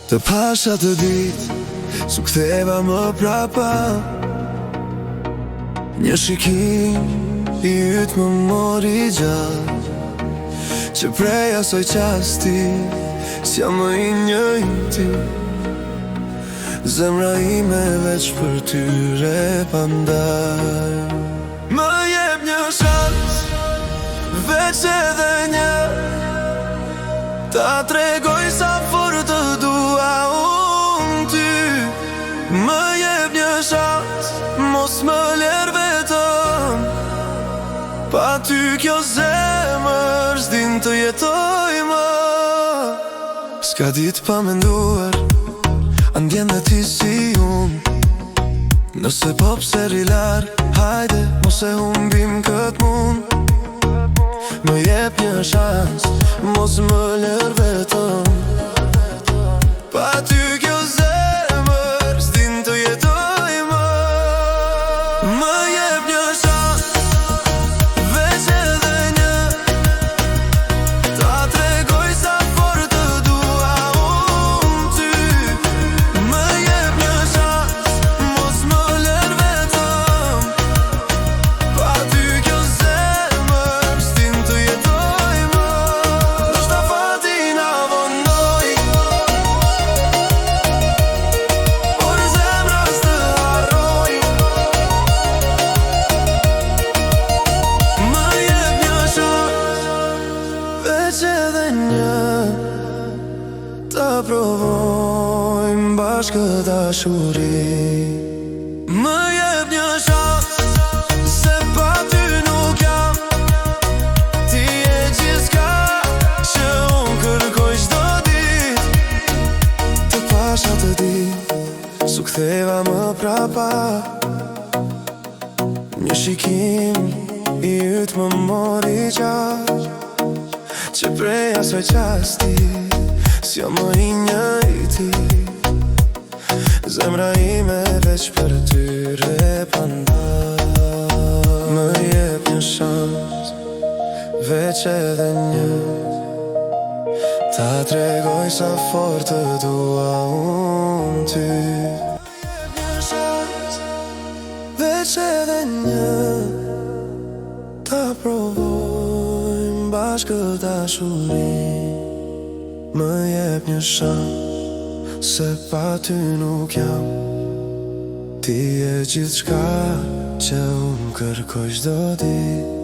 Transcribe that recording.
Të pasha të dit, su ktheva më prapa. Një shikim i yt më mori gjallë, që prej asoj qasti s'jam më i njëjti. Zemra ime veç për tyre pandaj. Më jep një shans, veç edhe një, ta tregoj sa fort të dua unë ty. Më jep një shans, mos më ler vetëm, pa ty kjo zemër s'din të jetoj më. S'ka dit pa menduar, andjen dhe ti si unë. Nëse po pse rilar, hajde mos e humbim kët mund. Më jep një shans, mos më ler vetëm, pa ty kjo zemër s'din të jetoj më. Më jep një shans, veç edhe një, ta tregoj sa fort të dua unë ty. Më jep një shans, mos më ler vetëm, pa ty kjo zemër s'din të jetoj më. Do shta fati na vonoj, por zemra s'të harroj. Më jep një shans, veç edhe një, ta provojmë bashkë dashuri. Më jep një shans, se pa ty nuk jam. Ti e gjithçka që unë kërkoj çdo dit. Të pasha të dit, su ktheva më prapa. Një shikim i yt më mori gjallë, që prej asoj qasti s'jam më i njëjti. Zemra ime veç për tyre pandaj. Më jep një shans, veç edhe një, ta tregoj sa fort të dua unë ty. Më jep një shans, veç edhe një, ta provojmë bashkë dashuri. Më jep një shans, se pa ty nuk jam. Ti e gjithçka që unë kërkoj çdo dit.